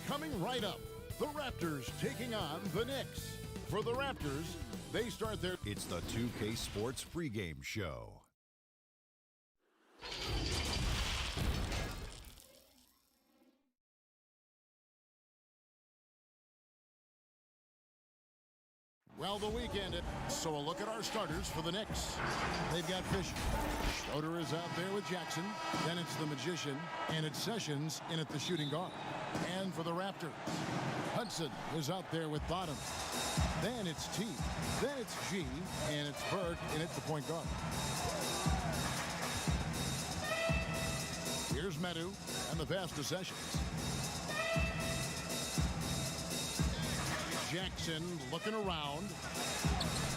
Coming right up, the Raptors taking on the Knicks. For the Raptors, they start their... It's the 2K Sports pregame show. Well, the weekend, so a look at our starters for the Knicks. They've got Fisher. Schroeder is out there with Jackson. Then it's the Magician, and it's Sessions in at the shooting guard. And for the Raptors, Hudson is out there with Bottom. Then it's T. Then it's G, and it's Burke in at the point guard. Here's Medu and the pass to Sessions. Jackson looking around.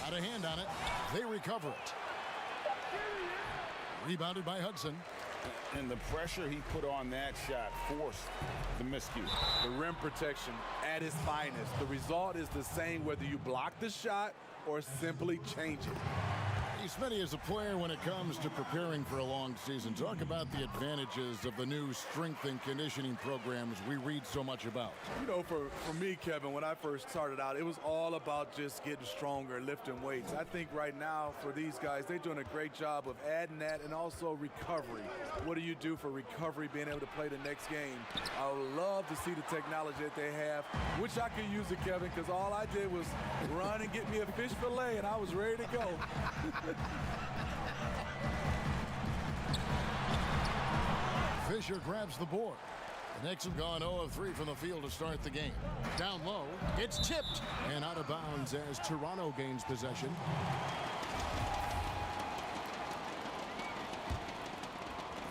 Got a hand on it. They recover it. Rebounded by Hudson. And the pressure he put on that shot forced the miscue. The rim protection at its finest. The result is the same whether you block the shot or simply change it. Smitty is a player when it comes to preparing for a long season. Talk about the advantages of the new strength and conditioning programs we read so much about. You know, for me, Kevin, when I first started out, it was all about just getting stronger, lifting weights. I think right now for these guys, they're doing a great job of adding that and also recovery. What do you do for recovery, being able to play the next game? I would love to see the technology that they have. Wish I could use it, Kevin, because all I did was run and get me a fish fillet, and I was ready to go. Fisher grabs the board. The Knicks have gone 0 of 3 from the field to start the game. Down low, it's tipped and out of bounds as Toronto gains possession.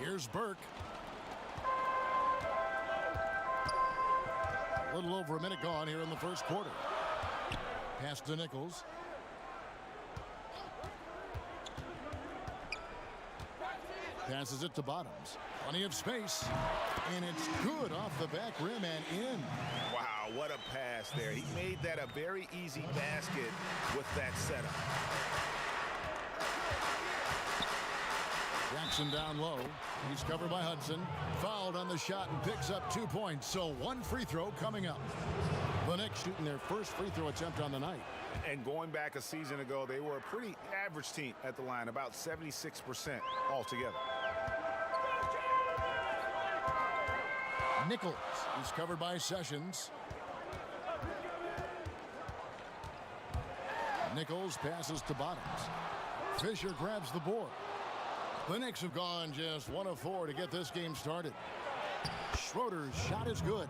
Here's Burke. A little over a minute gone here in the first quarter. Pass to Nichols. Passes it to Bottoms. Plenty of space. And it's good off the back rim and in. Wow, what a pass there. He made that a very easy basket with that setup. Jackson down low. He's covered by Hudson. Fouled on the shot and picks up 2 points. So one free throw coming up. The Knicks shooting their first free throw attempt on the night. And going back a season ago, they were a pretty average team at the line, about 76% altogether. Nichols. He's covered by Sessions. Nichols passes to Bottoms. Fisher grabs the board. The Knicks have gone just 1 of 4 to get this game started. Schroeder's shot is good.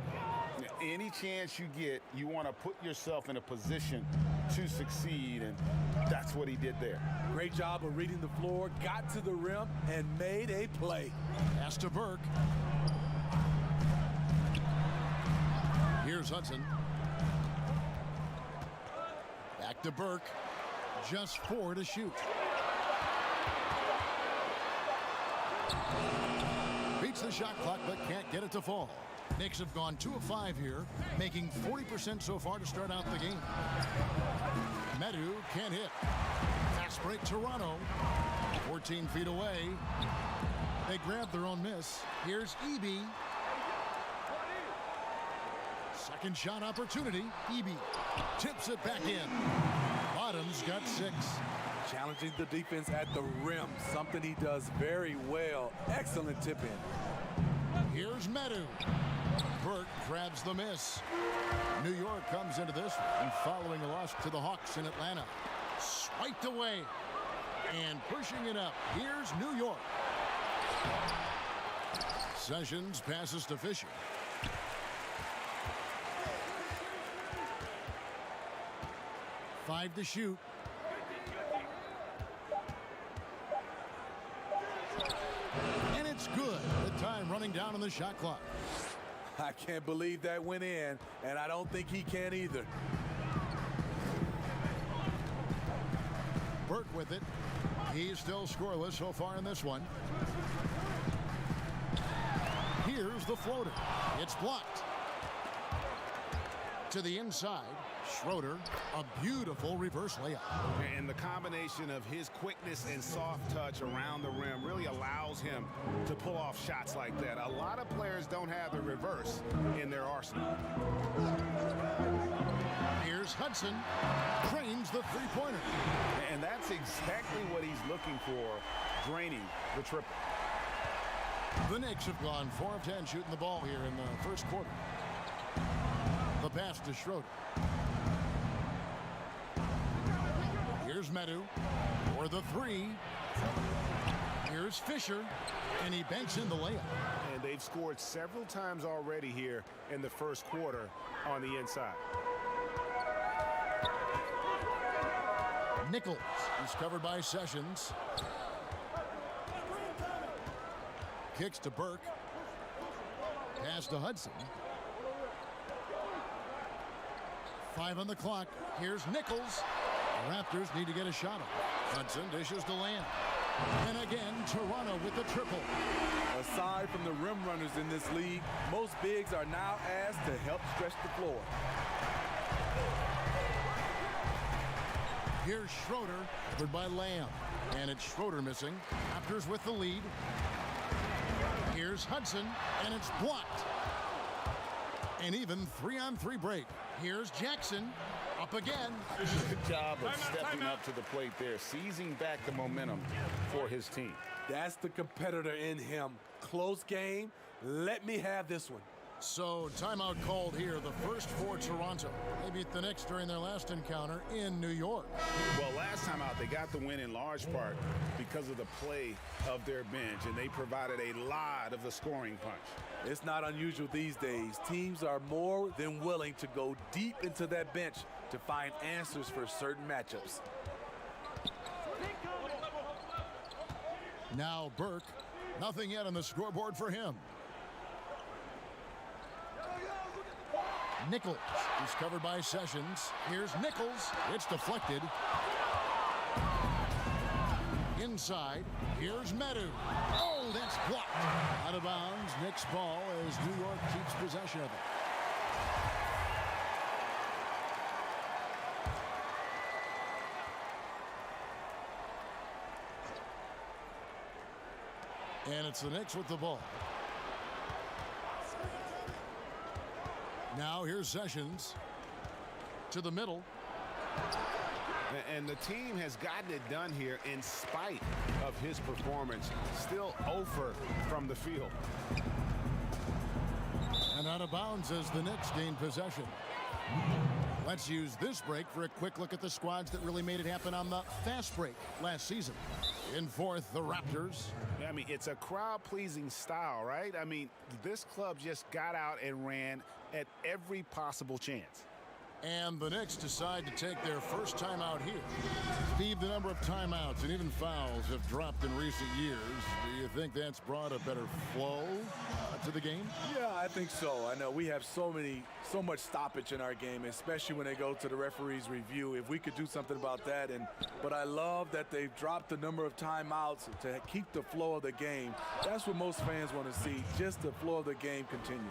Any chance you get, you want to put yourself in a position to succeed, and that's what he did there. Great job of reading the floor, got to the rim, and made a play. Pass to Burke. Here's Hudson. Back to Burke. Just 4 to shoot. Beats the shot clock, but can't get it to fall. Knicks have gone 2 of 5 here, making 40% so far to start out the game. Medu can't hit. Fast break Toronto. 14 feet away. They grab their own miss. Here's Eby. Second shot opportunity. Eby tips it back in. Bottoms got 6. Challenging the defense at the rim, something he does very well. Excellent tip in. Here's Medu. Burke grabs the miss. New York comes into this one following a loss to the Hawks in Atlanta. Swiped away and pushing it up. Here's New York. Sessions passes to Fisher. Five to shoot. And it's good. The time running down on the shot clock. I can't believe that went in, and I don't think he can either. Burke with it. He's still scoreless so far in this one. Here's the floater. It's blocked. To the inside. Schroeder, a beautiful reverse layup. And the combination of his quickness and soft touch around the rim really allows him to pull off shots like that. A lot of players don't have the reverse in their arsenal. Here's Hudson, drains the three-pointer. And that's exactly what he's looking for, draining the triple. The Knicks have gone 4 of 10 shooting the ball here in the first quarter. The pass to Schroeder. Here's Medu for the three. Here's Fisher, and he banks in the layup. And they've scored several times already here in the first quarter on the inside. Nichols is covered by Sessions. Kicks to Burke. Pass to Hudson. 5 on the clock. Here's Nichols. The Raptors need to get a shot off. Hudson dishes to Lamb. And again, Toronto with the triple. Aside from the rim runners in this league, most bigs are now asked to help stretch the floor. Here's Schroeder, covered by Lamb. And it's Schroeder missing. Raptors with the lead. Here's Hudson, and it's blocked. An even 3-on-3 break. Here's Jackson, up again. Good job of stepping up to the plate there, seizing back the momentum for his team. That's the competitor in him. Close game. Let me have this one. So timeout called here, the first for Toronto. They beat the Knicks during their last encounter in New York. Well, last time out, they got the win in large part because of the play of their bench, and they provided a lot of the scoring punch. It's not unusual these days. Teams are more than willing to go deep into that bench to find answers for certain matchups. Now Burke, nothing yet on the scoreboard for him. Nichols is covered by Sessions. Here's Nichols. It's deflected. Inside. Here's Medu. Oh, that's blocked. Out of bounds. Knicks ball as New York keeps possession of it. And it's the Knicks with the ball. Now here's Sessions to the middle. And the team has gotten it done here in spite of his performance. Still over from the field. And out of bounds as the Knicks gain possession. Let's use this break for a quick look at the squads that really made it happen on the fast break last season. In fourth, the Raptors. I mean, it's a crowd-pleasing style, right? I mean, this club just got out and ran at every possible chance. And the Knicks decide to take their first timeout here. Steve, the number of timeouts and even fouls have dropped in recent years. Do you think that's brought a better flow to the game? Yeah, I think so. I know we have so much stoppage in our game, especially when they go to the referee's review. If we could do something about that, but I love that they've dropped the number of timeouts to keep the flow of the game. That's what most fans want to see, just the flow of the game continue.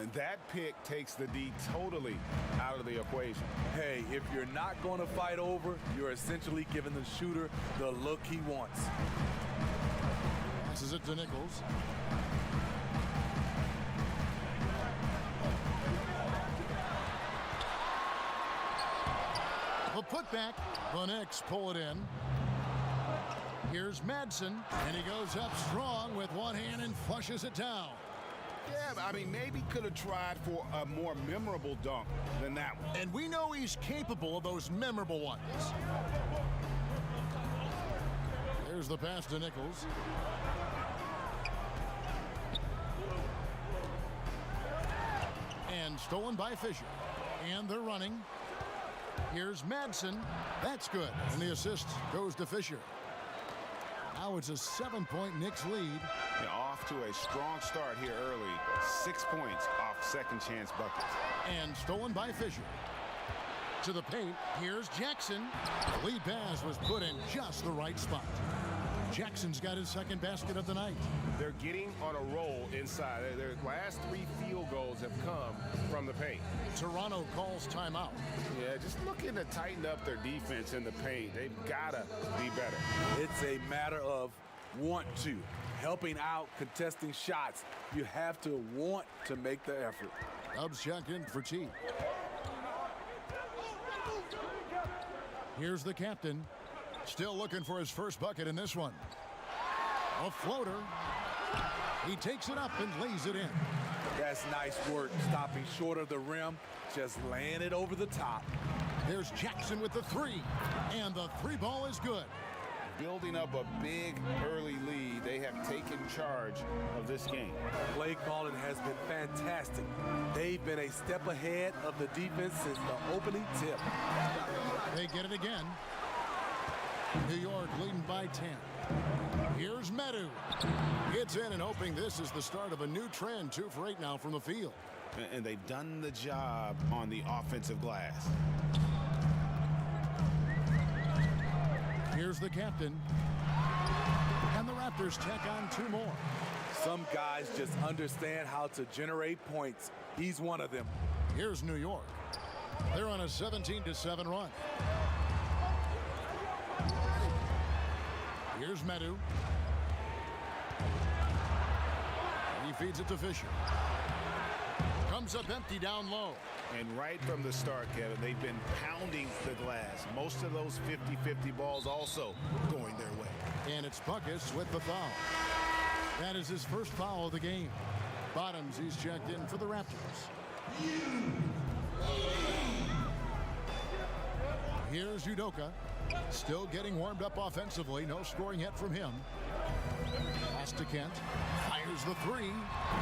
And that pick takes the D totally out of the equation. Hey, if you're not going to fight over, you're essentially giving the shooter the look he wants. Passes it to Nichols. The putback. The Knicks pull it in. Here's Madsen, and he goes up strong with one hand and flushes it down. Yeah, I mean, maybe could have tried for a more memorable dunk than that one. And we know he's capable of those memorable ones. Here's the pass to Nichols. And stolen by Fisher. And they're running. Here's Madsen. That's good. And the assist goes to Fisher. Now it's a 7-point Knicks lead. Yeah, off to a strong start here early. 6 points off second chance buckets. And stolen by Fisher. To the paint, here's Jackson. The lead pass was put in just the right spot. Jackson's got his second basket of the night. They're getting on a roll inside. Their last 3 field goals have come from the paint. Toronto calls timeout. Yeah, just looking to tighten up their defense in the paint. They've got to be better. It's a matter of want to. Helping out, contesting shots. You have to want to make the effort. Dubs check in for T. Here's the captain. Still looking for his first bucket in this one. A floater. He takes it up and lays it in. That's nice work, stopping short of the rim, just laying it over the top. There's Jackson with the three, and the three ball is good. Building up a big early lead, they have taken charge of this game. Play calling has been fantastic. They've been a step ahead of the defense since the opening tip. They get it again. New York leading by 10. Here's Medu. Gets in and hoping this is the start of a new trend. 2 for 8 now from the field. And they've done the job on the offensive glass. Here's the captain. And the Raptors tack on 2 more. Some guys just understand how to generate points. He's one of them. Here's New York. They're on a 17-7 run. Here's Medu. He feeds it to Fisher. Comes up empty down low. And right from the start, Kevin, they've been pounding the glass. Most of those 50-50 balls also going their way. And it's Buckets with the foul. That is his first foul of the game. Bottoms, he's checked in for the Raptors. Here's Udoka. Still getting warmed up offensively. No scoring yet from him. Pass to Kent. Fires the three.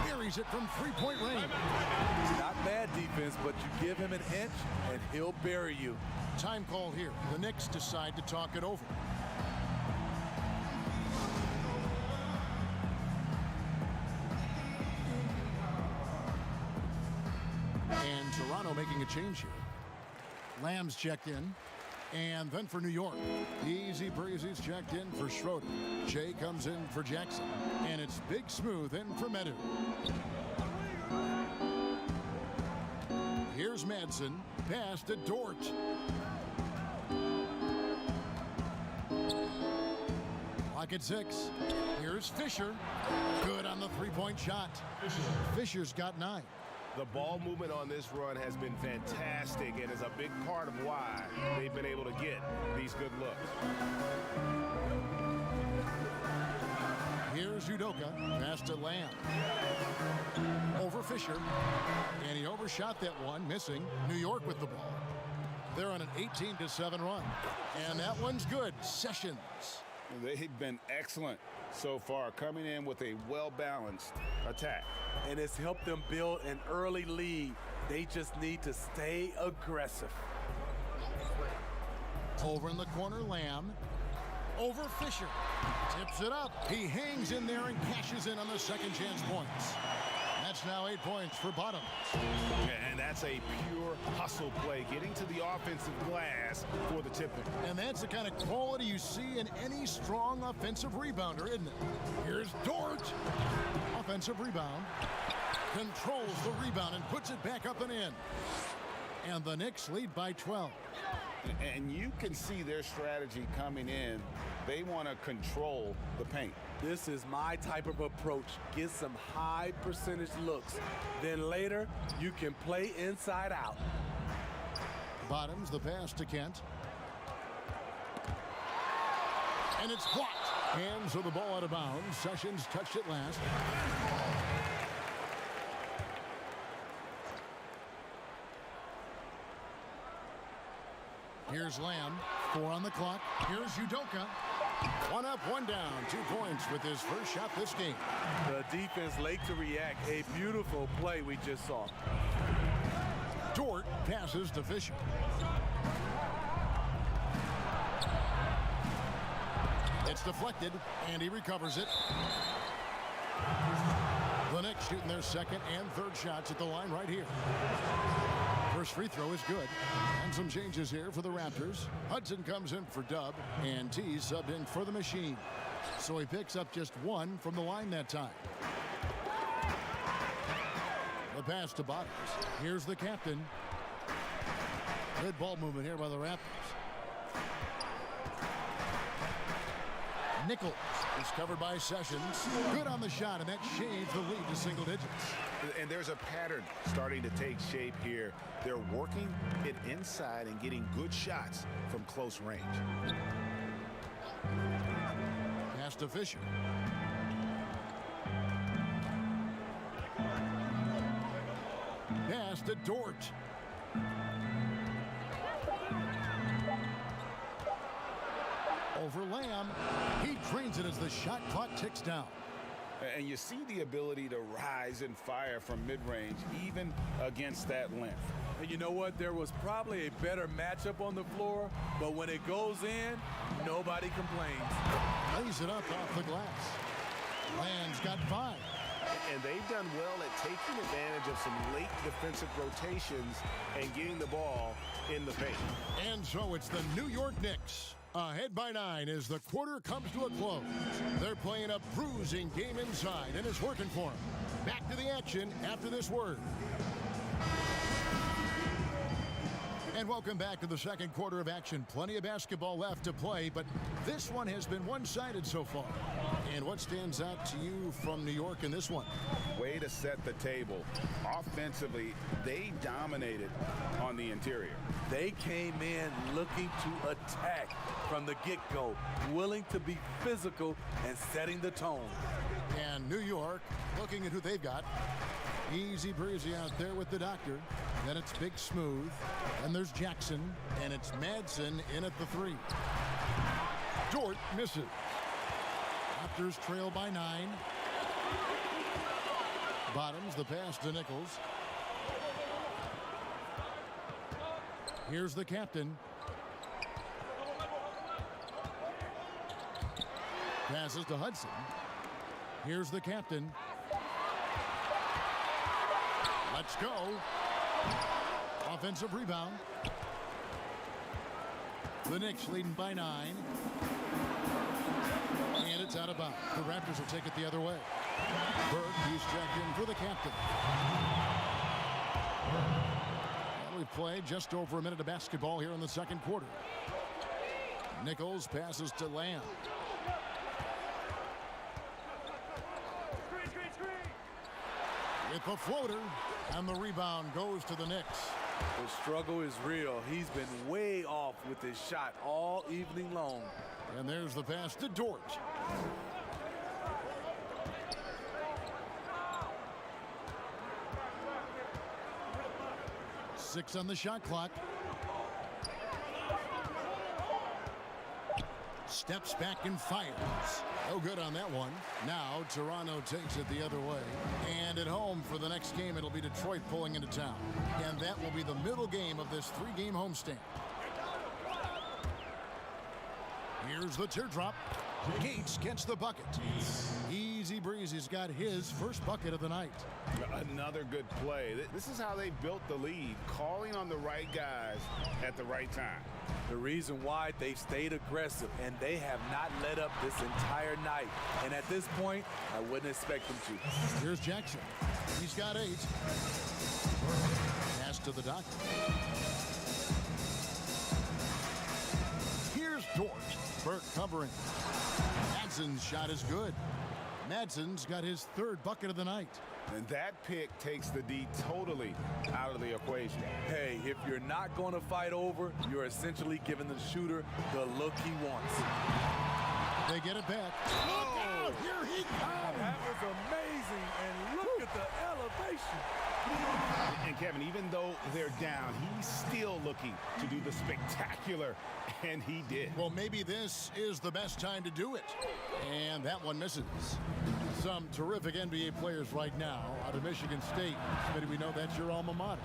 Buries it from three-point range. Not bad defense, but you give him an inch and he'll bury you. Time call here. The Knicks decide to talk it over. And Toronto making a change here. Lamb's checked in. And then for New York, Easy Breezy's checked in for Schroeder. Jay comes in for Jackson. And it's Big Smooth in for Medu. Here's Madsen. Pass to Dort. Clock at 6. Here's Fisher. Good on the three-point shot. Fisher's got 9. The ball movement on this run has been fantastic and is a big part of why they've been able to get these good looks. Here's Udoka. Pass to Lamb. Over Fisher. And he overshot that one, missing. New York with the ball. They're on an 18-7 run. And that one's good. Sessions. They've been excellent so far, coming in with a well-balanced attack. And it's helped them build an early lead. They just need to stay aggressive. Over in the corner, Lamb. Over Fisher. Tips it up. He hangs in there and cashes in on the second chance points. That's now 8 points for Bottoms. And that's a pure hustle play, getting to the offensive glass for the tip-in. And that's the kind of quality you see in any strong offensive rebounder, isn't it? Here's Dort. Offensive rebound. Controls the rebound and puts it back up and in. And the Knicks lead by 12. And you can see their strategy coming in. They want to control the paint. This is my type of approach. Get some high percentage looks. Then later, you can play inside out. Bottoms, the pass to Kent. And it's blocked. Hands of the ball out of bounds. Sessions touched it last. Here's Lamb. 4 on the clock. Here's Udoka. 1 up, 1 down. 2 points with his first shot this game. The defense late to react. A beautiful play we just saw. Dort passes to Fisher. It's deflected, and he recovers it. The Knicks shooting their second and third shots at the line right here. First free throw is good. And some changes here for the Raptors. Hudson comes in for Dub, and T subbed in for the Machine. So he picks up just one from the line that time. The pass to Bottoms. Here's the captain. Good ball movement here by the Raptors. Nichols is covered by Sessions. Good on the shot, and that shaves the lead to single digits. And there's a pattern starting to take shape here. They're working it inside and getting good shots from close range. Pass to Fisher. Pass to Dort. Over Lamb. He drains it as the shot clock ticks down. And you see the ability to rise and fire from mid-range, even against that length. And you know what? There was probably a better matchup on the floor, but when it goes in, nobody complains. Lays it up off the glass. Lamb's got 5. And they've done well at taking advantage of some late defensive rotations and getting the ball in the paint. And so it's the New York Knicks ahead by 9 as the quarter comes to a close. They're playing a bruising game inside, and it's working for them. Back to the action after this word. And welcome back to the second quarter of action. Plenty of basketball left to play, but this one has been one-sided so far. And what stands out to you from New York in this one? Way to set the table. Offensively, they dominated on the interior. They came in looking to attack from the get-go, willing to be physical and setting the tone. And New York looking at who they've got. Easy breezy out there with the doctor. Then it's Big Smooth. Then there's Jackson. And it's Madsen in at the 3. Dort misses. Raptors trail by 9. Bottoms, the pass to Nichols. Here's the captain. Passes to Hudson. Here's the captain. Let's go. Offensive rebound. The Knicks leading by 9. And it's out of bounds. The Raptors will take it the other way. Burke, he's checked in for the captain. Well, we've played just over a minute of basketball here in the second quarter. Nichols passes to Lamb. With the floater, and the rebound goes to the Knicks. The struggle is real. He's been way off with his shot all evening long. And there's the pass to Dort. Six on the shot clock. Steps back and fires. No good on that one. Now Toronto takes it the other way. And at home for the next game, it'll be Detroit pulling into town. And that will be the middle game of this 3-game homestand. Here's the teardrop. Gates gets the bucket. Easy breezy's got his first bucket of the night. Another good play. This is how they built the lead, calling on the right guys at the right time. The reason why they've stayed aggressive, and they have not let up this entire night. And at this point, I wouldn't expect them to. Here's Jackson. He's got 8. Pass to the doctor. Here's Dort. Burke covering. Madsen's shot is good. Madsen's got his 3rd bucket of the night. And that pick takes the D totally out of the equation. Hey, if you're not going to fight over, you're essentially giving the shooter the look he wants. They get it back. Look out! Here he comes! That was amazing, and look at the elevation. And Kevin, even though they're down, he's still looking to do the spectacular, and he did. Well, maybe this is the best time to do it. And that one misses. Some terrific NBA players right now out of Michigan State. Maybe we know that's your alma mater.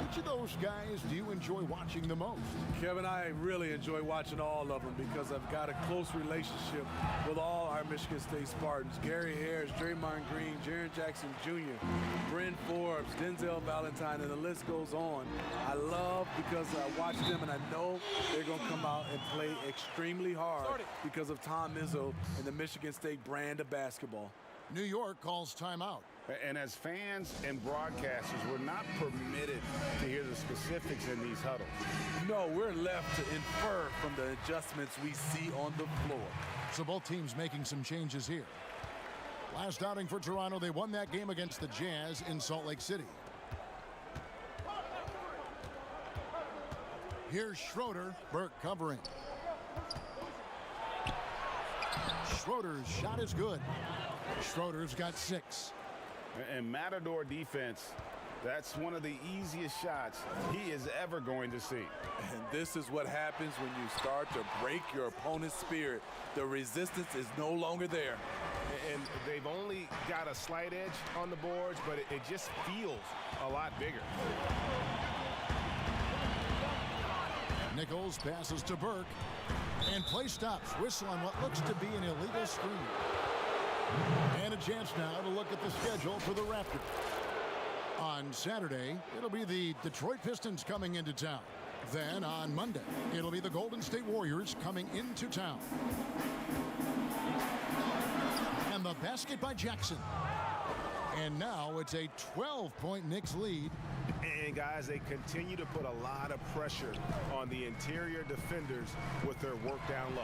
Which of those guys do you enjoy watching the most? Kevin, I really enjoy watching all of them because I've got a close relationship with all our Michigan Michigan State Spartans. Gary Harris, Draymond Green, Jaren Jackson Jr., Bryn Forbes, Denzel Valentine, and the list goes on. I love because I watch them and I know they're going to come out and play extremely hard because of Tom Izzo and the Michigan State brand of basketball. New York calls timeout. And as fans and broadcasters, we're not permitted to hear the specifics in these huddles. No, we're left to infer from the adjustments we see on the floor. So both teams making some changes here. Last outing for Toronto, they won that game against the Jazz in Salt Lake City. Here's Schroeder, Burke covering. Schroeder's shot is good. Schroeder's got 6. And Matador defense, that's one of the easiest shots he is ever going to see. And this is what happens when you start to break your opponent's spirit. The resistance is no longer there. And they've only got a slight edge on the boards, but it just feels a lot bigger. Nichols passes to Burke. And play stops. Whistle on what looks to be an illegal screen. And a chance now to look at the schedule for the Raptors. On Saturday, it'll be the Detroit Pistons coming into town. Then on Monday, it'll be the Golden State Warriors coming into town. And the basket by Jackson. And now it's a 12-point Knicks lead. And guys, they continue to put a lot of pressure on the interior defenders with their work down low.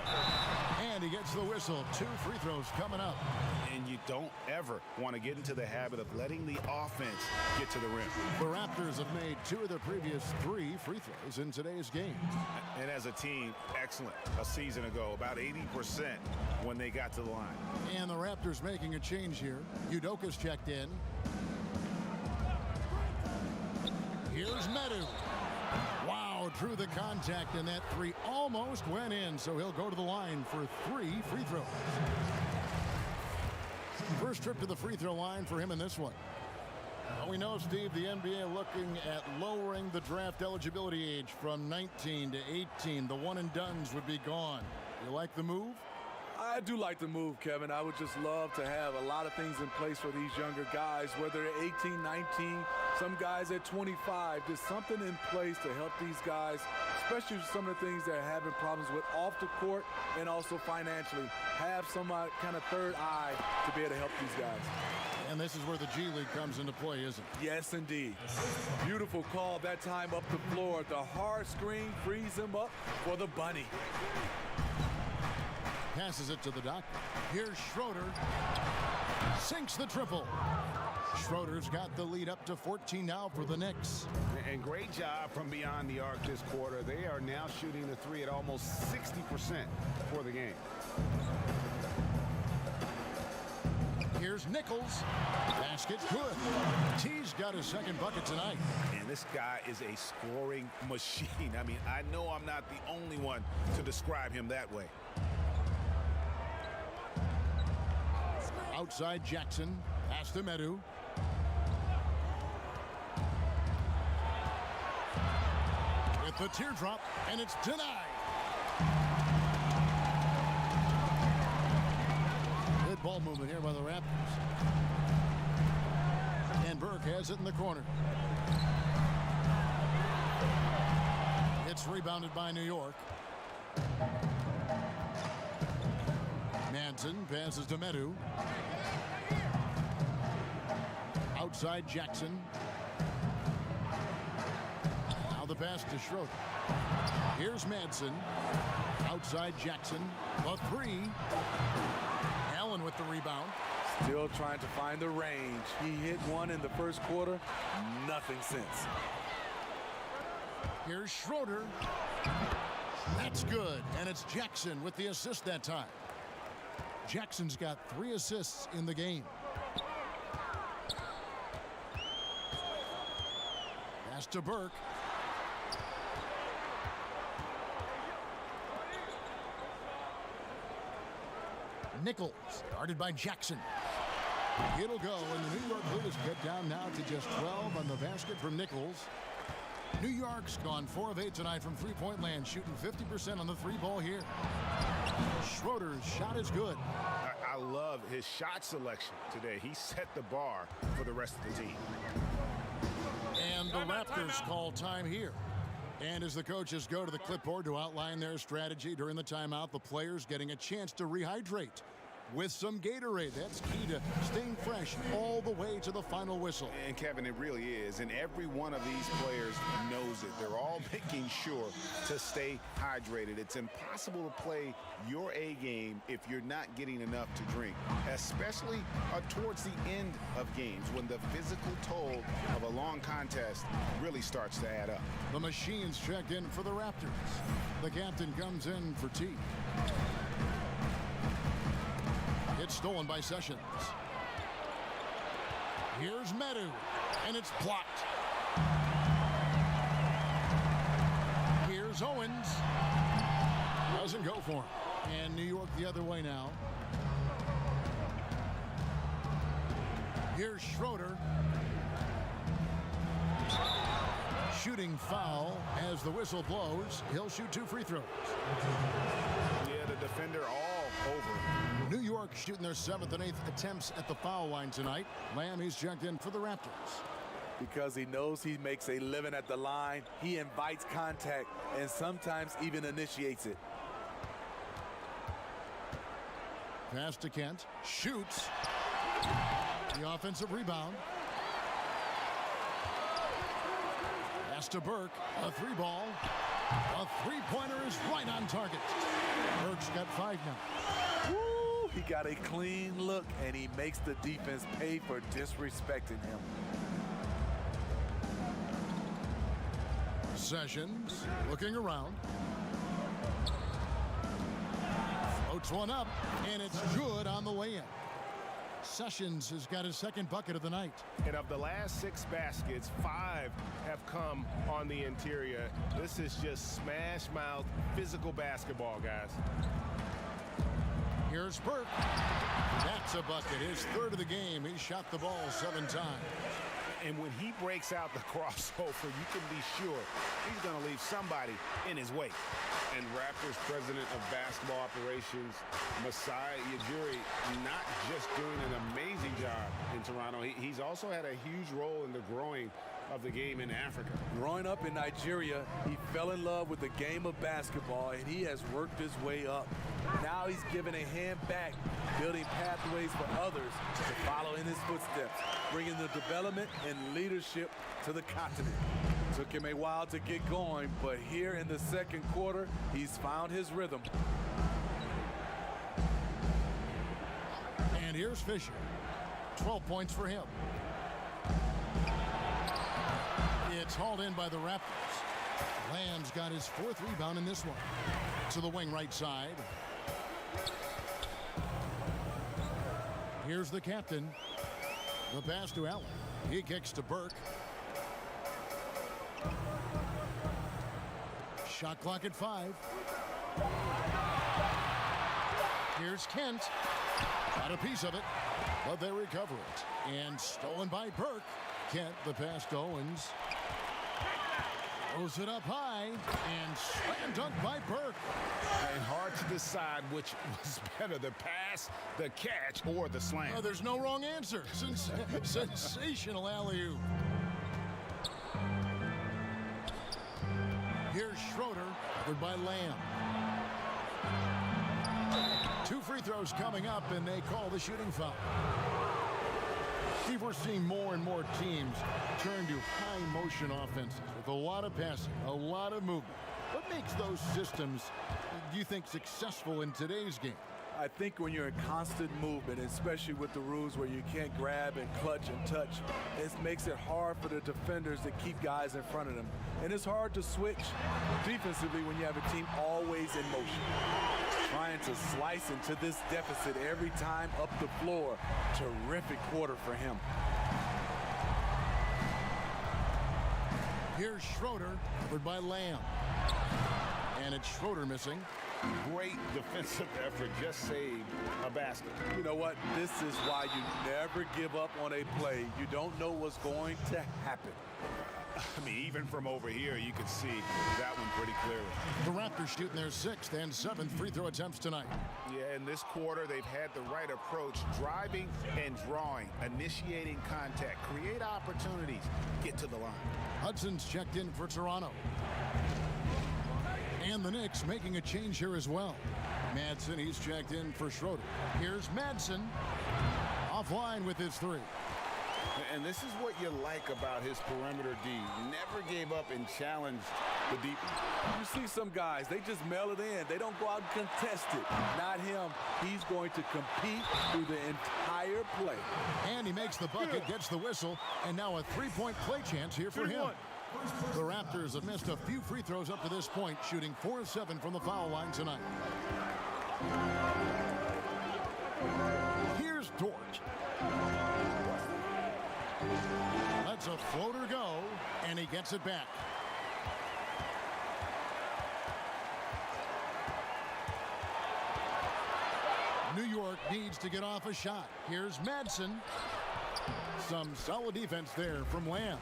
And he gets the whistle. 2 free throws coming up. And you don't ever want to get into the habit of letting the offense get to the rim. The Raptors have made 2 of their previous 3 free throws in today's game. And as a team, excellent. A season ago, about 80% when they got to the line. And the Raptors making a change here. Udoka's checked in. Here's Medu. Wow, drew the contact, and that 3 almost went in, so he'll go to the line for 3 free throws. First trip to the free throw line for him in this one. Well, we know, Steve, the NBA looking at lowering the draft eligibility age from 19 to 18. The one-and-dones would be gone. You like the move? I do like the move, Kevin. I would just love to have a lot of things in place for these younger guys, whether they're 18, 19, some guys at 25. There's something in place to help these guys, especially some of the things they're having problems with off the court and also financially. Have some kind of third eye to be able to help these guys. And this is where the G League comes into play, isn't it? Yes, indeed. Beautiful call that time up the floor. The hard screen frees him up for the bunny. Passes it to the doctor. Here's Schroeder. Sinks the triple. Schroeder's got the lead up to 14 now for the Knicks. And great job from beyond the arc this quarter. They are now shooting the 3 at almost 60% for the game. Here's Nichols. Basket good. T's got his second bucket tonight. And this guy is a scoring machine. I mean, I know I'm not the only one to describe him that way. Outside Jackson. Pass to Medu. With the teardrop, and it's denied. Good ball movement here by the Raptors. And Burke has it in the corner. It's rebounded by New York. Manson passes to Medu. Outside Jackson. Now the pass to Schroeder. Here's Manson. Outside Jackson. The 3. Allen with the rebound. Still trying to find the range. He hit one in the first quarter. Nothing since. Here's Schroeder. That's good. And it's Jackson with the assist that time. Jackson's got 3 assists in the game. Pass to Burke. Nichols, guarded by Jackson. It'll go, and the New York Blues get down now to just 12 on the basket from Nichols. New York's gone 4 of 8 tonight from three-point land, shooting 50% on the 3 ball here. Schroeder's shot is good. I his shot selection today. He set the bar for the rest of the team. And the Raptors call time here. And as the coaches go to the clipboard to outline their strategy during the timeout, the players getting a chance to rehydrate with some Gatorade. That's key to staying fresh all the way to the final whistle. And Kevin, it really is. And every one of these players knows it. They're all making sure to stay hydrated. It's impossible to play your A game if you're not getting enough to drink, especially towards the end of games when the physical toll of a long contest really starts to add up. The machines checked in for the Raptors. The captain comes in for tea. It's stolen by Sessions. Here's Medu, and it's blocked. Here's Owens. Doesn't go for him. And New York the other way now. Here's Schroeder. Shooting foul as the whistle blows. He'll shoot 2 free throws. Yeah, the defender all over. New York shooting their 7th and 8th attempts at the foul line tonight. Lamb, he's checked in for the Raptors. Because he knows he makes a living at the line, he invites contact and sometimes even initiates it. Pass to Kent. Shoots. The offensive rebound. Pass to Burke. A 3-ball. A 3-pointer is right on target. Burke's got 5 now. Woo! He got a clean look, and he makes the defense pay for disrespecting him. Sessions looking around. Floats one up, and it's good on the way in. Sessions has got his 2nd bucket of the night. And of the last 6 baskets, 5 have come on the interior. This is just smash mouth physical basketball, guys. Here's Burke. That's a bucket. His 3rd of the game. He shot the ball 7 times. And when he breaks out the crossover, you can be sure he's going to leave somebody in his wake. And Raptors president of basketball operations, Masai Ujiri, not just doing an amazing job in Toronto, he's also had a huge role in the growing of the game in Africa. Growing up in Nigeria, he fell in love with the game of basketball, and he has worked his way up. Now he's given a hand back, building pathways for others to follow in his footsteps, bringing the development and leadership to the continent. Took him a while to get going, but here in the 2nd quarter, he's found his rhythm. And here's Fisher. 12 points for him. It's hauled in by the Raptors. Lamb's got his 4th rebound in this one. To the wing right side. Here's the captain. The pass to Allen. He kicks to Burke. Shot clock at 5. Here's Kent. Got a piece of it, but they recover it. And stolen by Burke. Kent, the pass to Owens. Throws it up high, and slam dunk by Burke. And hard to decide which was better, the pass, the catch, or the slam. Oh, there's no wrong answer. Sensational alley-oop. Here's Schroeder, covered by Lamb. 2 free throws coming up, and they call the shooting foul. Steve, we're seeing more and more teams turn to high-motion offenses with a lot of passing, a lot of movement. What makes those systems, do you think, successful in today's game? I think when you're in constant movement, especially with the rules where you can't grab and clutch and touch, it makes it hard for the defenders to keep guys in front of them. And it's hard to switch defensively when you have a team always in motion. Trying to slice into this deficit every time up the floor. Terrific quarter for him. Here's Schroeder, covered by Lamb. And it's Schroeder missing. Great defensive effort, just saved a basket. You know what? This is why you never give up on a play. You don't know what's going to happen. I mean, even from over here, you could see that one pretty clearly. The Raptors shooting their 6th and 7th free throw attempts tonight. Yeah, in this quarter, they've had the right approach, driving and drawing, initiating contact, create opportunities, get to the line. Hudson's checked in for Toronto. And the Knicks making a change here as well. Madsen, he's checked in for Schroeder. Here's Madsen. Offline with his 3. And this is what you like about his perimeter D. Never gave up and challenged the deep. You see some guys, they just mail it in. They don't go out and contest it. Not him. He's going to compete through the entire play. And he makes the bucket, gets the whistle, and now a 3-point play chance here for him. The Raptors have missed a few free throws up to this point, shooting 4 of 7 from the foul line tonight. Here's Dort. Lets a floater go, and he gets it back. New York needs to get off a shot. Here's Madsen. Some solid defense there from Lamb.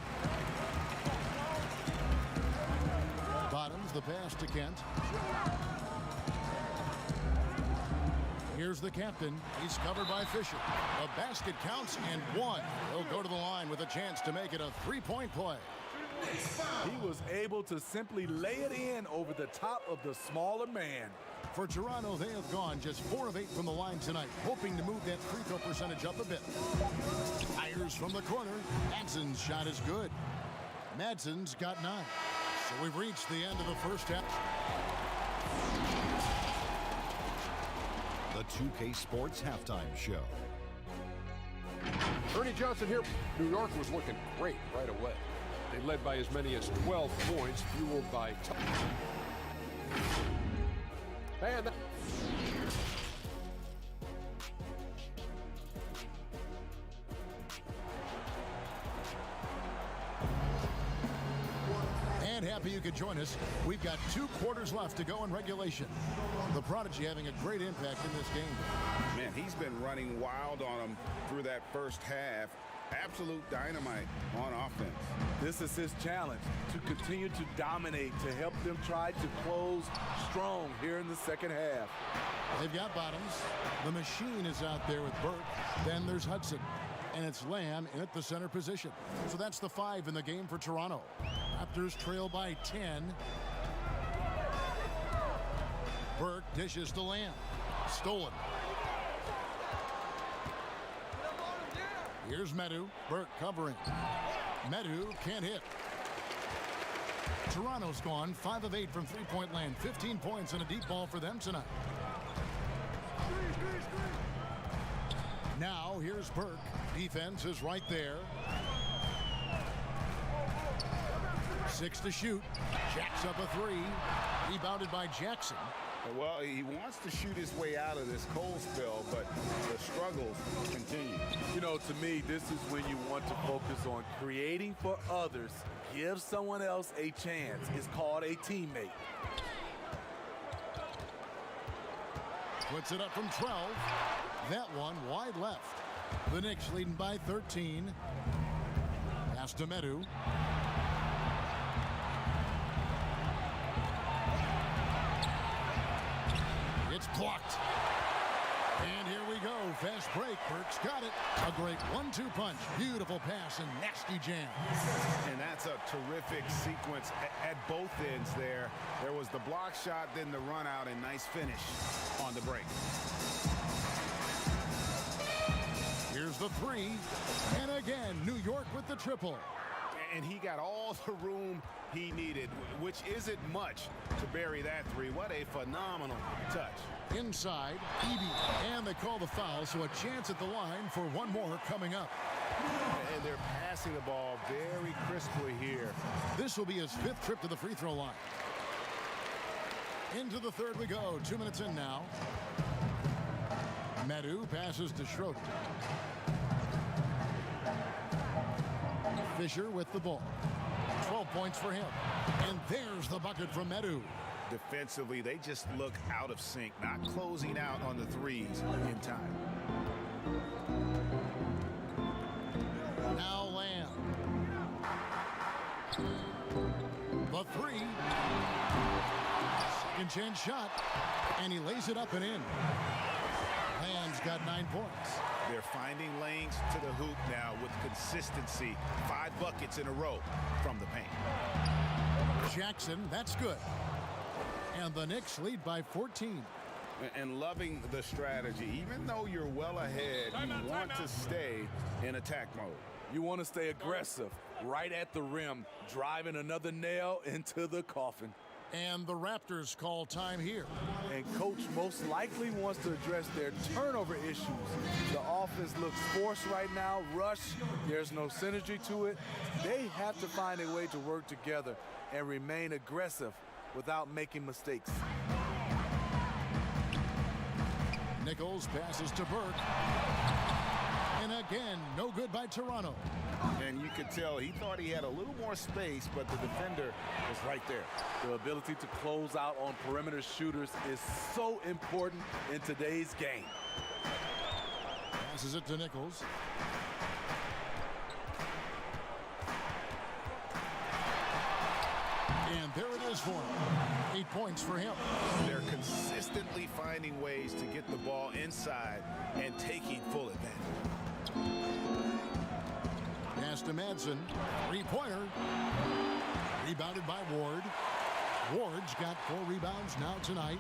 Bottoms the pass to Kent. Here's the captain. He's covered by Fisher. The basket counts and 1. He'll go to the line with a chance to make it a 3-point play. He was able to simply lay it in over the top of the smaller man. For Toronto, they have gone just 4 of 8 from the line tonight, hoping to move that free throw percentage up a bit. Fires from the corner. Madsen's shot is good. Madsen's got 9. So we've reached the end of the first half. The 2K Sports Halftime Show. Ernie Johnson here. New York was looking great right away. They led by as many as 12 points, fueled by and happy you could join us. We've got 2 quarters left to go in regulation. The Prodigy having a great impact in this game. Man, he's been running wild on them through that first half. Absolute dynamite on offense. This is his challenge, to continue to dominate, to help them try to close strong here in the second half. They've got Bottoms. The machine is out there with Burke. Then there's Hudson. And it's Lamb in at the center position. So that's the 5 in the game for Toronto. Raptors trail by 10. Burke dishes to Lamb. Stolen. Here's Medu. Burke covering. Medu can't hit. Toronto's gone 5 of 8 from 3-point land. 15 points and a deep ball for them tonight. Now here's Burke. Defense is right there. 6 to shoot. Jacks up a 3. Rebounded by Jackson. Well, he wants to shoot his way out of this cold spell, but the struggles continue. You know, to me, this is when you want to focus on creating for others. Give someone else a chance. It's called a teammate. Puts it up from 12. That one wide left. The Knicks leading by 13. Pass to Medu. It's blocked. And here we go. Fast break. Burke's got it. A great 1-2 punch. Beautiful pass and nasty jam. And that's a terrific sequence at both ends there. There was the block shot, then the run out, and nice finish on the break. Here's the 3. And again, New York with the triple. And he got all the room he needed, which isn't much to bury that 3. What a phenomenal touch. Inside, Eby. And they call the foul, so a chance at the line for one more coming up. And they're passing the ball very crisply here. This will be his 5th trip to the free throw line. Into the 3rd we go. 2 minutes in now. Medu passes to Schroeder. Fisher with the ball. 12 points for him. And there's the bucket from Medu. Defensively, they just look out of sync, not closing out on the 3s in time. Now Lamb. The three. Second chance shot. And he lays it up and in. Hand's got 9 points. They're finding lanes to the hoop now with consistency. 5 buckets in a row from the paint. Jackson, that's good. And the Knicks lead by 14. And loving the strategy. Even though you're well ahead, you want to stay in attack mode. You want to stay aggressive, right at the rim, driving another nail into the coffin. And the Raptors call time here. And coach most likely wants to address their turnover issues. The offense looks forced right now, rush, there's no synergy to it. They have to find a way to work together and remain aggressive without making mistakes. Nichols passes to Burke. And again, no good by Toronto. And you could tell he thought he had a little more space, but the defender was right there. The ability to close out on perimeter shooters is so important in today's game. Passes it to Nichols. And there it is for him. 8 points for him. They're consistently finding ways to get the ball inside and taking full advantage. Pass to Madsen. 3-pointer. Rebounded by Ward. Ward's got 4 rebounds now tonight.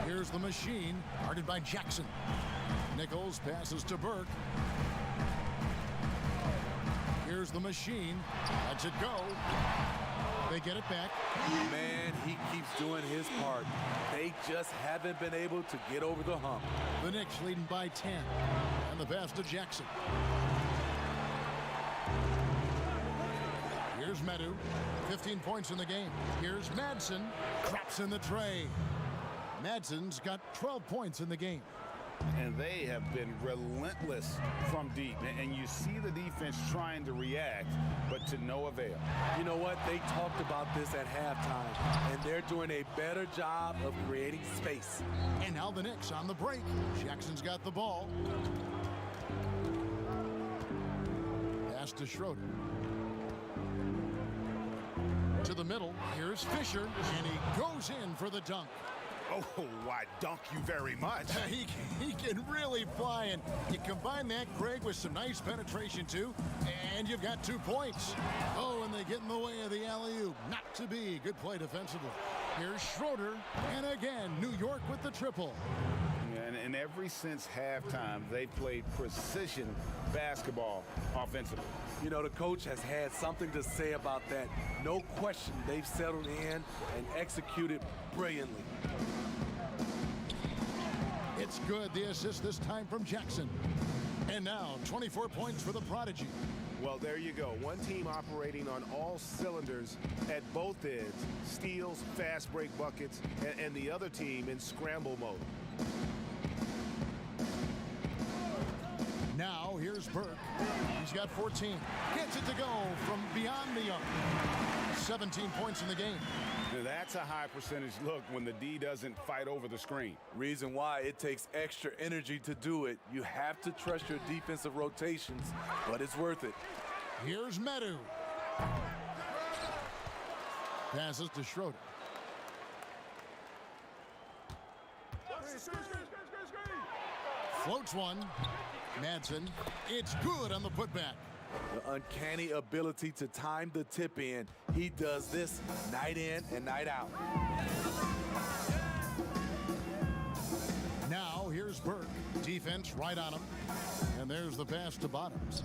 Here's the machine, guarded by Jackson. Nichols passes to Burke. Here's the machine. Lets it go. They get it back. Man, he keeps doing his part. They just haven't been able to get over the hump. The Knicks leading by 10. And the pass to Jackson. Here's Medu. 15 points in the game. Here's Madsen. Drops in the tray. Madsen's got 12 points in the game. And they have been relentless from deep. And you see the defense trying to react, but to no avail. You know what? They talked about this at halftime, and they're doing a better job of creating space. And now the Knicks on the break. Jackson's got the ball. Pass to Schroeder. To the middle. Here's Fisher, and he goes in for the dunk. Oh, why dunk you very much. He can really fly, and you combine that, Greg, with some nice penetration, too, and you've got 2 points. Oh, and they get in the way of the alley-oop. Not to be. Good play defensively. Here's Schroeder, and again, New York with the triple. And ever since halftime, they played precision basketball offensively. You know, the coach has had something to say about that. No question, they've settled in and executed brilliantly. It's good. The assist this time from Jackson. And now, 24 points for the Prodigy. Well, there you go. One team operating on all cylinders at both ends. Steals, fast break buckets, and the other team in scramble mode. Now, here's Burke. He's got 14. Gets it to go from beyond the arc. 17 points in the game. Now, that's a high percentage look when the D doesn't fight over the screen. Reason why it takes extra energy to do it. You have to trust your defensive rotations, but it's worth it. Here's Medu. Passes to Schroeder. Floats one. Madsen. It's good on the putback. The uncanny ability to time the tip in. He does this night in and night out. Now here's Burke. Defense right on him. And there's the pass to Bottoms.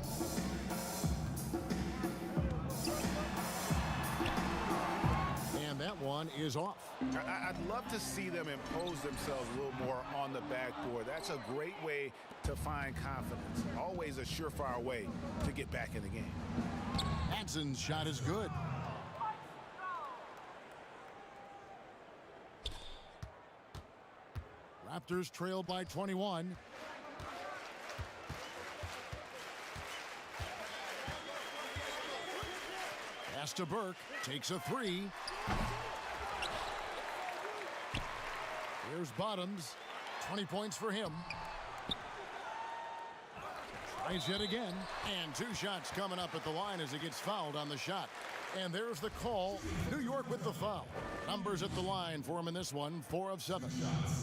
And that one is off. I'd love to see them impose themselves a little more on the backboard. That's a great way to find confidence. Always a surefire way to get back in the game. Madsen's shot is good. Raptors trail by 21. Pass to Burke. Takes a 3. Here's Bottoms. 20 points for him. Tries hit again. And 2 shots coming up at the line as he gets fouled on the shot. And there's the call. New York with the foul. Numbers at the line for him in this one, 4 of 7.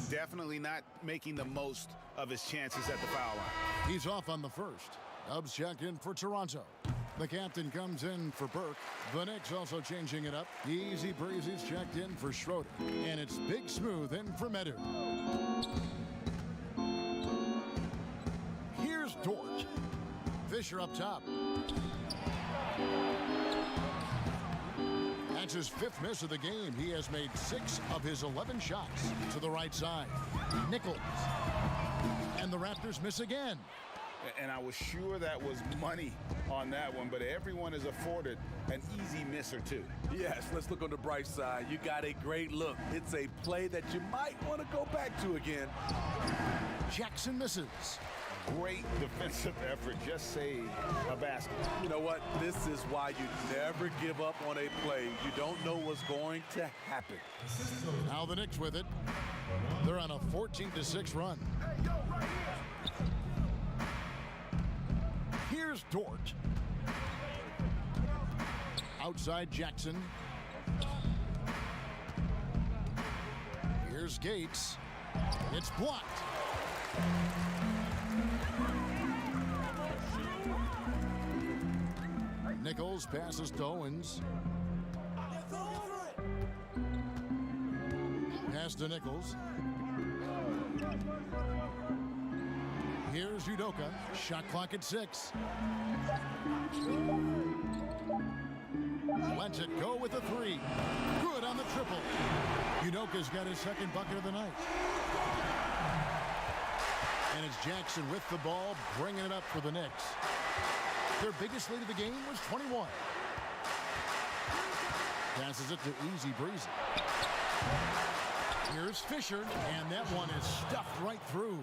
Definitely not making the most of his chances at the foul line. He's off on the first. Dubs checked in for Toronto. The captain comes in for Burke. The Knicks also changing it up. Easy Breezy's checked in for Schroeder. And it's Big Smooth in for Medu. Here's Dort. Fisher up top. That's his 5th miss of the game. He has made 6 of his 11 shots to the right side. Nichols. And the Raptors miss again. And I was sure that was money on that one, but everyone is afforded an easy miss or two. Yes, let's look on the bright side. You got a great look. It's a play that you might want to go back to again. Jackson misses. Great defensive effort. Just save a basket. You know what? This is why you never give up on a play. You don't know what's going to happen. Now the Knicks with it. They're on a 14-6 run. Here's Dort. Outside Jackson. Here's Gates. It's blocked. Nichols passes to Owens. Pass to Nichols. Here's Udoka. Shot clock at 6. Lets it go with a 3. Good on the triple. Udoka's got his 2nd bucket of the night. And it's Jackson with the ball, bringing it up for the Knicks. Their biggest lead of the game was 21. Passes it to Easy Breezy. Here's Fisher, and that one is stuffed right through.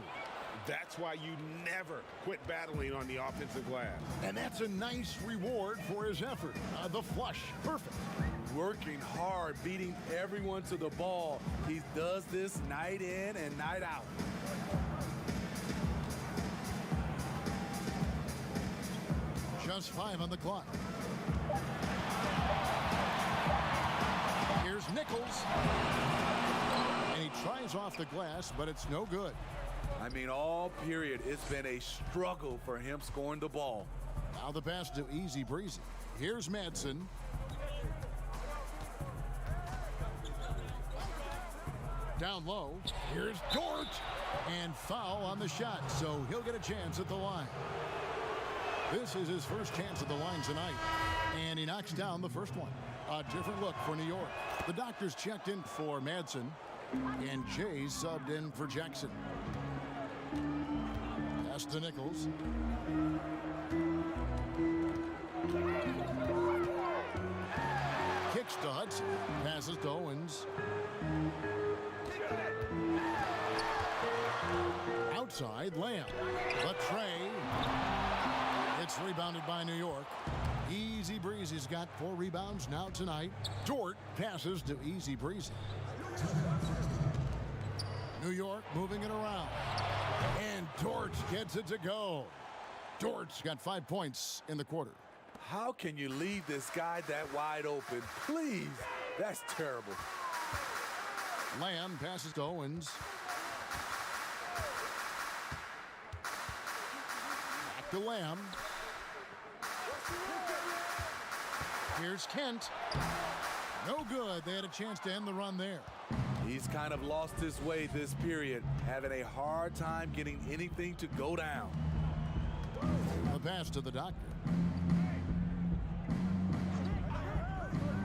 That's why you never quit battling on the offensive glass. And that's a nice reward for his effort. The flush, perfect. Working hard, beating everyone to the ball. He does this night in and night out. Just 5 on the clock. Here's Nichols. And he tries off the glass, but it's no good. I mean, all period, it's been a struggle for him scoring the ball. Now the pass to Easy Breezy. Here's Madsen. Down low. Here's Dort. And foul on the shot, so he'll get a chance at the line. This is his first chance at the line tonight. And he knocks down the first one. A different look for New York. The doctors checked in for Madsen. And Jay subbed in for Jackson. Pass to Nichols. Kicks to Hudson. Passes to Owens. Outside, Lamb. The tray. It's rebounded by New York. Easy Breezy's got 4 rebounds now tonight. Dort passes to Easy Breezy. New York moving it around. And Dort gets it to go. Dort's got 5 points in the quarter. How can you leave this guy that wide open? Please, that's terrible. Lamb passes to Owens. Back to Lamb. Here's Kent. No good. They had a chance to end the run there. He's kind of lost his way this period, having a hard time getting anything to go down. The pass to the doctor.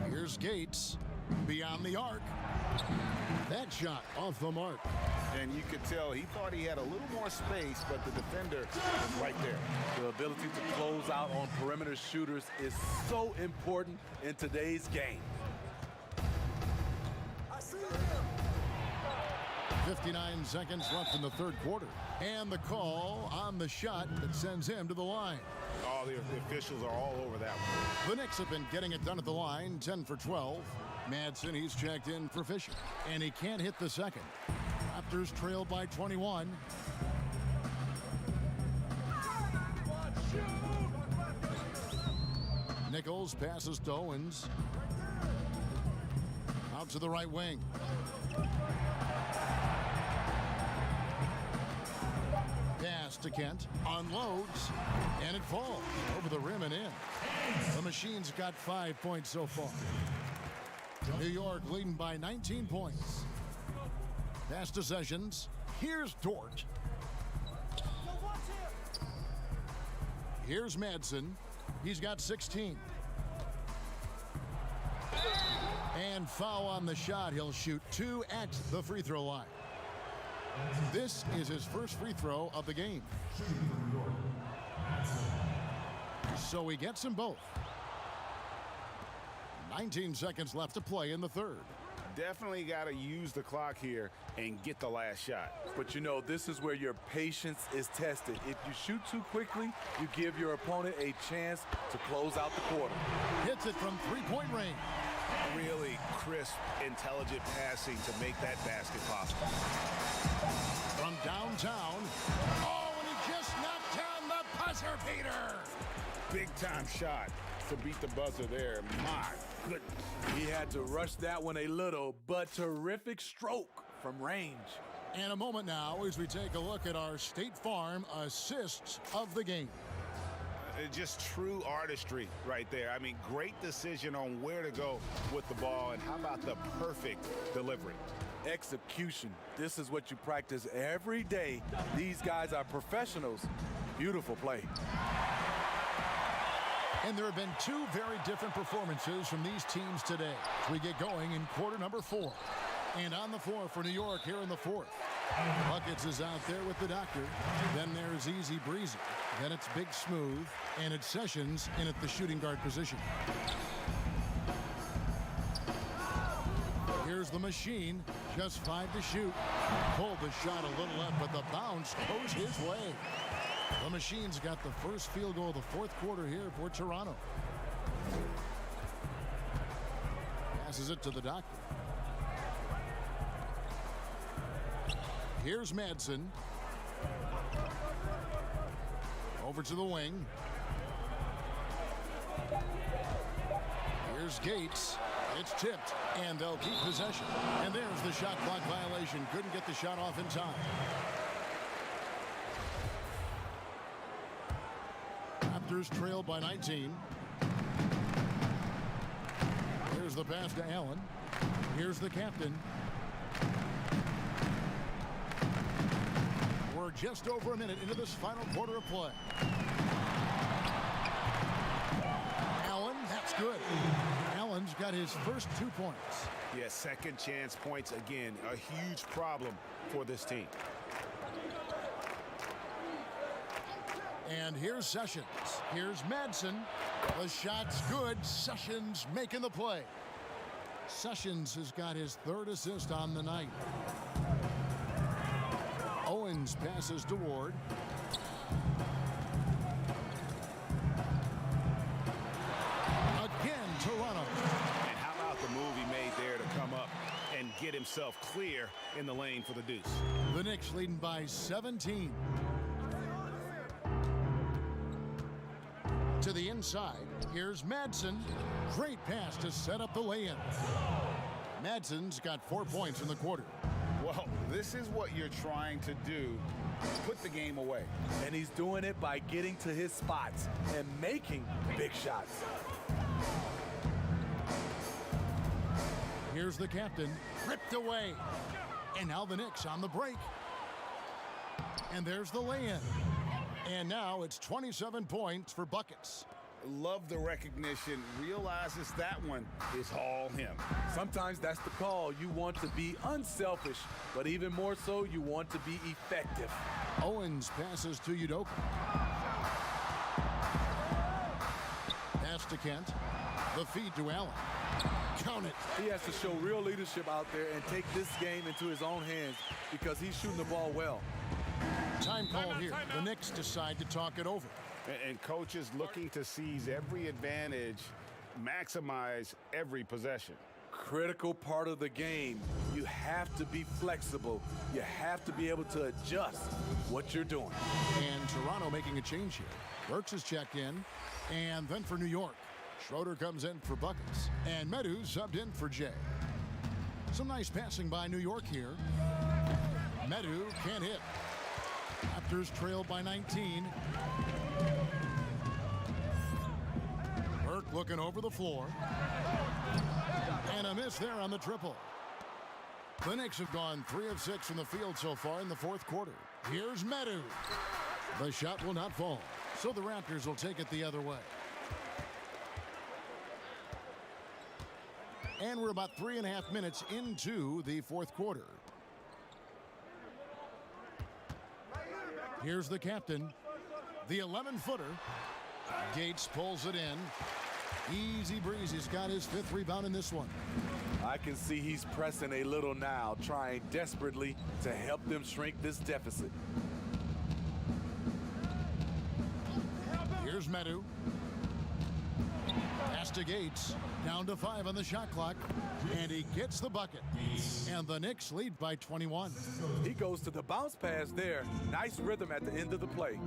Here's Gates. Beyond the arc. That shot off the mark. And you could tell he thought he had a little more space, but the defender was right there. The ability to close out on perimeter shooters is so important in today's game. 59 seconds left in the third quarter. And the call on the shot that sends him to the line. Oh, the officials are all over that one. The Knicks have been getting it done at the line, 10 for 12. Madsen, he's checked in for Fisher. And he can't hit the second. Raptors trail by 21. Nichols passes to Owens. Out to the right wing. Pass to Kent. Unloads. And it falls over the rim and in. The Machine's got 5 points so far. New York leading by 19 points. Pass to Sessions. Here's Dort. Here's Madsen. He's got 16. And foul on the shot. He'll shoot 2 at the free throw line. This is his first free throw of the game. So he gets them both. 19 seconds left to play in the third. Definitely got to use the clock here and get the last shot. But you know, this is where your patience is tested. If you shoot too quickly, you give your opponent a chance to close out the quarter. Hits it from three-point range. Really crisp, intelligent passing to make that basket possible. From downtown. Oh, and he just knocked down the buzzer beater. Big-time shot to beat the buzzer there. My goodness. He had to rush that one a little, but terrific stroke from range. And a moment now as we take a look at our State Farm assists of the game. Just true artistry right there. I mean, great decision on where to go with the ball, and how about the perfect delivery? Execution. This is what you practice every day. These guys are professionals. Beautiful play. And there have been 2 very different performances from these teams today as we get going in quarter number 4. And on the floor for New York here in the fourth. Buckets is out there with the doctor. Then there's Easy Breezy. Then it's Big Smooth. And it's Sessions in at the shooting guard position. Here's the Machine. Just 5 to shoot. Pulled the shot a little left, but the bounce goes his way. The Machine's got the first field goal of the fourth quarter here for Toronto. Passes it to the doctor. Here's Madsen. Over to the wing. Here's Gates. It's tipped, and they'll keep possession. And there's the shot clock violation. Couldn't get the shot off in time. Raptors trail by 19. Here's the pass to Allen. Here's the captain. We're just over a minute into this final quarter of play. Allen, that's good. Allen's got his first 2 points. Yeah, second chance points again. A huge problem for this team. And here's Sessions. Here's Madsen. The shot's good. Sessions making the play. Sessions has got his 3rd assist on the night. Owens passes to Ward. Again, Toronto. And how about the move he made there to come up and get himself clear in the lane for the deuce? The Knicks leading by 17. To the inside, here's Madsen. Great pass to set up the lay-in. Madsen's got 4 points in the quarter. Well, this is what you're trying to do. Put the game away. And he's doing it by getting to his spots and making big shots. Here's the captain, ripped away. And now the Knicks on the break. And there's the lay-in. And now it's 27 points for buckets. Love the recognition. Realizes that one is all him. Sometimes that's the call. You want to be unselfish, but even more so, you want to be effective. Owens passes to Udoka. Pass to Kent. The feed to Allen. Count it. He has to show real leadership out there and take this game into his own hands because he's shooting the ball well. Time call here. The Knicks decide to talk it over. And coaches looking to seize every advantage, maximize every possession. Critical part of the game. You have to be flexible. You have to be able to adjust what you're doing. And Toronto making a change here. Burks is checked in. And then for New York, Schroeder comes in for buckets, and Medu subbed in for Jay. Some nice passing by New York here. Medu can't hit. Raptors trailed by 19. Burke looking over the floor. And a miss there on the triple. The Knicks have gone 3 of 6 from the field so far in the fourth quarter. Here's Medu. The shot will not fall, so the Raptors will take it the other way. And we're about 3.5 minutes into the fourth quarter. Here's the captain, the 11-footer. Gates pulls it in. Easy breeze. He's got his 5th rebound in this one. I can see he's pressing a little now, trying desperately to help them shrink this deficit. Here's Medu. Pass to Gates. Down to 5 on the shot clock. And he gets the bucket. And the Knicks lead by 21. He goes to the bounce pass there. Nice rhythm at the end of the play.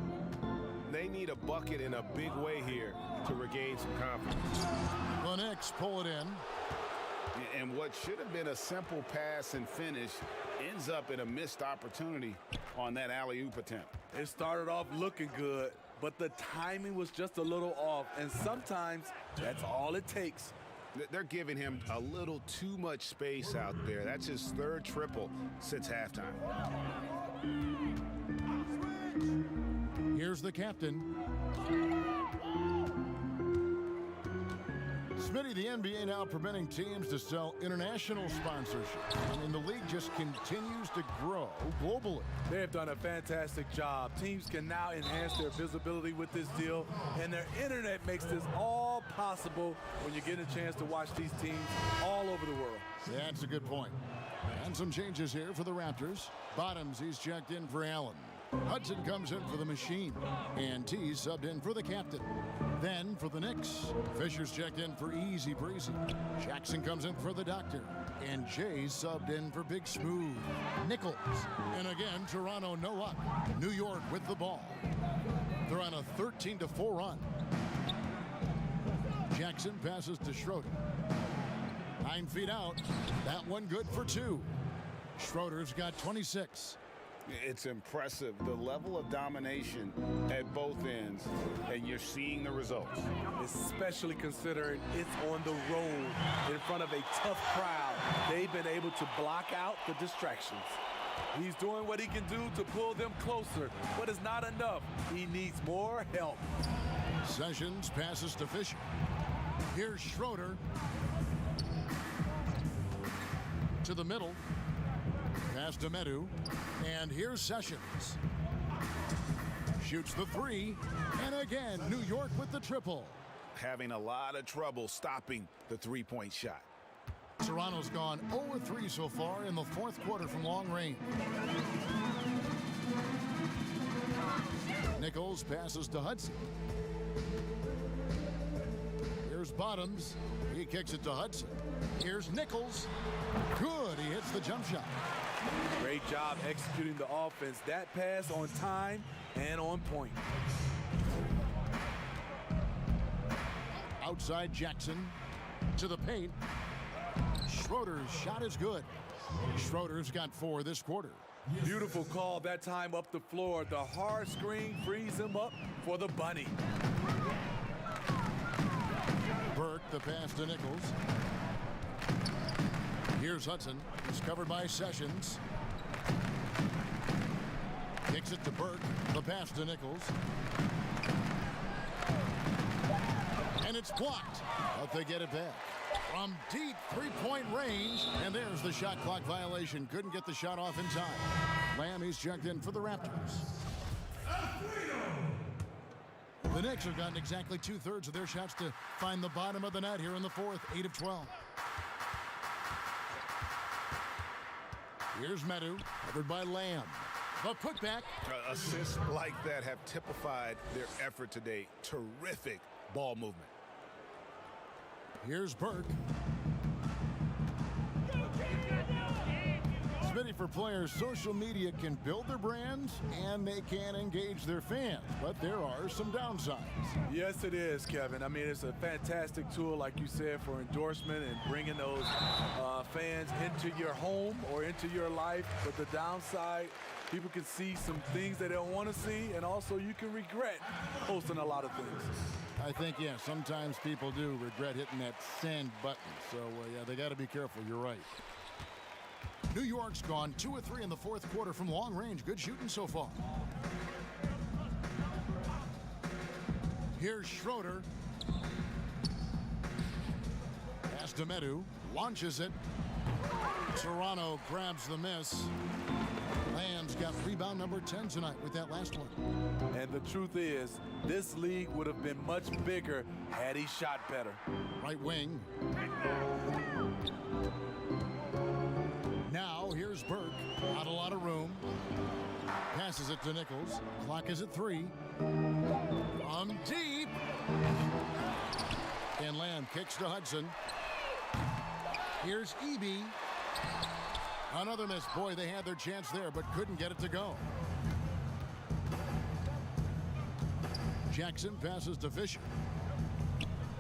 They need a bucket in a big way here to regain some confidence. The Knicks pull it in. And what should have been a simple pass and finish ends up in a missed opportunity on that alley-oop attempt. It started off looking good, but the timing was just a little off, and sometimes that's all it takes. They're giving him a little too much space out there. That's his 3rd triple since halftime. Here's the captain. Smitty, the NBA now permitting teams to sell international sponsorship. I mean, the league just continues to grow globally. They have done a fantastic job. Teams can now enhance their visibility with this deal, and their internet makes this all possible when you get a chance to watch these teams all over the world. That's a good point. And some changes here for the Raptors. Bottoms, he's checked in for Allen. Hudson comes in for the Machine, and T subbed in for the captain. Then for the Knicks, Fisher's checked in for Easy Breezy. Jackson comes in for the Doctor, and Jay subbed in for Big Smooth. Nichols, and again Toronto no up. New York with the ball. They're on a 13-4 run. Jackson passes to Schroeder. 9 feet out. That one good for 2. Schroeder's got 26. It's impressive, the level of domination at both ends, and you're seeing the results. Especially considering it's on the road in front of a tough crowd. They've been able to block out the distractions. He's doing what he can do to pull them closer, but it's not enough. He needs more help. Sessions passes to Fisher. Here's Schroeder. To the middle. Pass to Medu. And here's Sessions. Shoots the 3. And again, New York with the triple. Having a lot of trouble stopping the three-point shot. Toronto's gone 0-3 so far in the fourth quarter from long range. Nichols passes to Hudson. Here's Bottoms. He kicks it to Hudson. Here's Nichols. Good. He hits the jump shot. Great job executing the offense. That pass on time and on point. Outside Jackson to the paint. Schroeder's shot is good. Schroeder's got 4 this quarter. Beautiful call that time up the floor. The hard screen frees him up for the bunny. Burke, the pass to Nichols. Here's Hudson. He's covered by Sessions. Kicks it to Burke. The pass to Nichols. And it's blocked. But they get it back. From deep three-point range. And there's the shot clock violation. Couldn't get the shot off in time. Lamb, he's checked in for the Raptors. The Knicks have gotten exactly 2/3 of their shots to find the bottom of the net here in the fourth. 8 of 12. Here's Medu, covered by Lamb. The putback. Assists like that have typified their effort today. Terrific ball movement. Here's Burke. Smitty, for players, social media can build their brands and they can engage their fans, but there are some downsides. Yes, it is, Kevin. I mean, it's a fantastic tool, like you said, for endorsement and bringing those fans into your home or into your life. But the downside, people can see some things they don't want to see, and also you can regret posting a lot of things. I think, yeah, sometimes people do regret hitting that send button. So, yeah, they got to be careful. You're right. New York's gone 2 of 3 in the fourth quarter from long range. Good shooting so far. Here's Schroeder. Pass to Medu. Launches it. Toronto grabs the miss. Lamb's got rebound number 10 tonight with that last one. And the truth is, this league would have been much bigger had he shot better. Right wing. Now here's Burke. Not a lot of room. Passes it to Nichols. Clock is at 3. From deep. And Lamb kicks to Hudson. Here's Eby. Another miss. Boy, they had their chance there, but couldn't get it to go. Jackson passes to Fisher.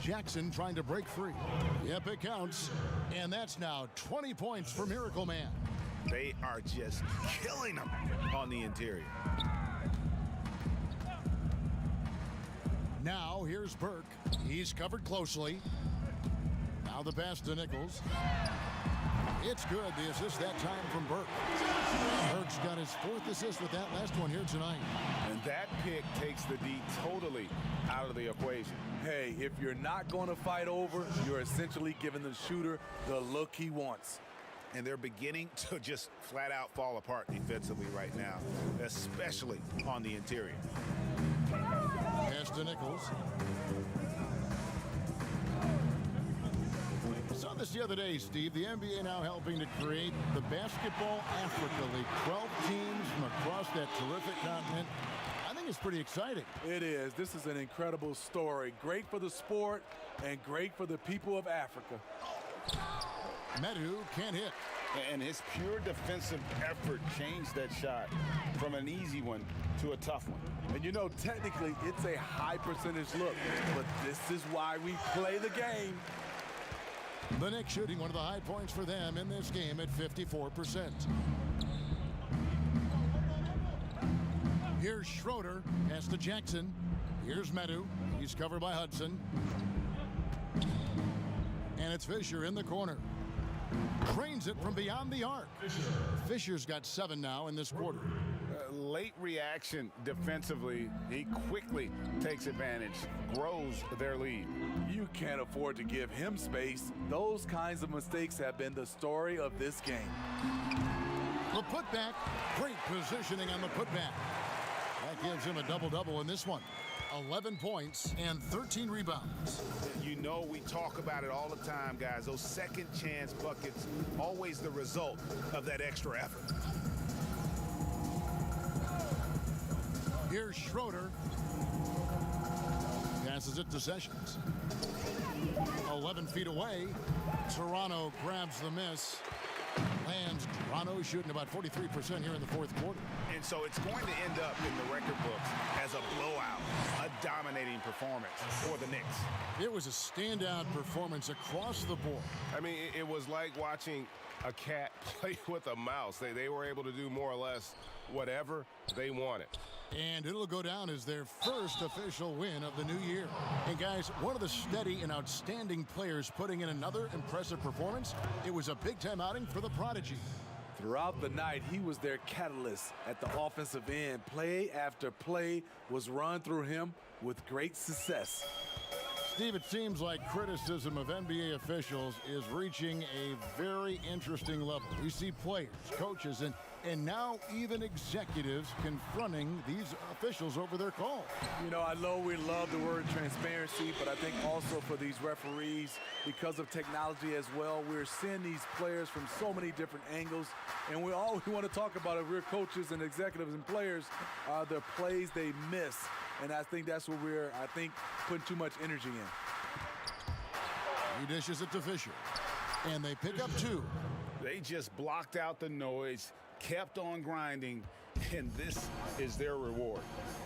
Jackson trying to break free. Yep, it counts. And that's now 20 points for Miracle Man. They are just killing them on the interior. Now here's Burke. He's covered closely. Now the pass to Nichols. It's good. The assist that time from Burke. Burke's got his 4th assist with that last one here tonight. And that pick takes the D totally out of the equation. Hey, if you're not going to fight over, you're essentially giving the shooter the look he wants. And they're beginning to just flat out fall apart defensively right now, especially on the interior. Pass to Nichols. Saw this the other day, Steve. The NBA now helping to create the Basketball Africa League. 12 teams from across that terrific continent. I think it's pretty exciting. It is. This is an incredible story. Great for the sport and great for the people of Africa. Medu can't hit. And his pure defensive effort changed that shot from an easy one to a tough one. And you know, technically, it's a high percentage look, but this is why we play the game. The Knicks shooting one of the high points for them in this game at 54%. Here's Schroeder. Pass to Jackson. Here's Medu. He's covered by Hudson. And it's Fisher in the corner. Trains it from beyond the arc. Fisher's got 7 now in this quarter. Late reaction defensively. He quickly takes advantage, grows their lead. You can't afford to give him space. Those kinds of mistakes have been the story of this game. The putback. Great positioning on the putback. That gives him a double-double in this one. 11 points and 13 rebounds. You know, we talk about it all the time, guys. Those second chance buckets, always the result of that extra effort. Here's Schroeder. Passes it to Sessions. 11 feet away. Toronto grabs the miss. Lands. Toronto shooting about 43% here in the fourth quarter. And so it's going to end up in the record books as a blowout, a dominating performance for the Knicks. It was a standout performance across the board. I mean, it was like watching a cat play with a mouse. They were able to do more or less whatever they wanted. And it'll go down as their first official win of the new year. And guys, one of the steady and outstanding players putting in another impressive performance. It was a big-time outing for the Prodigy. Throughout the night, he was their catalyst at the offensive end. Play after play was run through him with great success. Steve, it seems like criticism of NBA officials is reaching a very interesting level. We see players, coaches, and now even executives confronting these officials over their calls. You know, I know we love the word transparency, but I think also for these referees, because of technology as well, we're seeing these players from so many different angles, and all we want to talk about, if we're coaches and executives and players, are the plays they miss. And I think that's what we're, putting too much energy in. He dishes it to Fisher. And they pick up 2. They just blocked out the noise, kept on grinding, and this is their reward.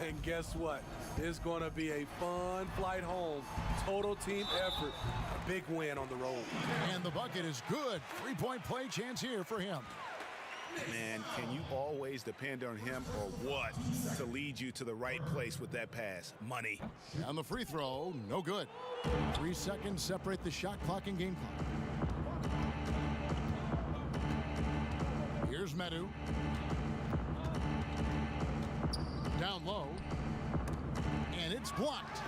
And guess what? It's going to be a fun flight home. Total team effort. A big win on the road. And the bucket is good. Three-point play chance here for him. Man, can you always depend on him or what to lead you to the right place with that pass? Money. And the free throw, no good. 3 seconds separate the shot clock and game clock. Here's Medu. Down low. And it's blocked.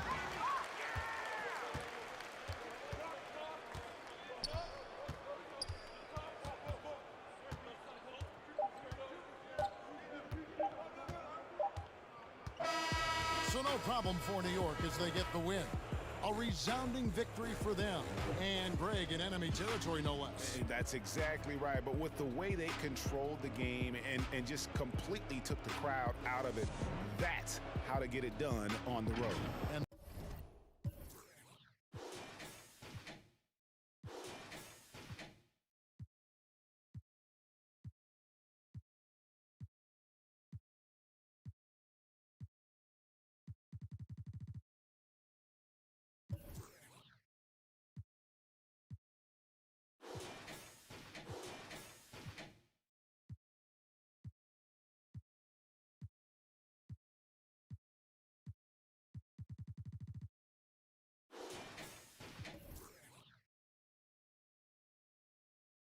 So no problem for New York as they get the win. A resounding victory for them. And Greg in enemy territory, no less. Hey, that's exactly right. But with the way they controlled the game and just completely took the crowd out of it, that's how to get it done on the road. And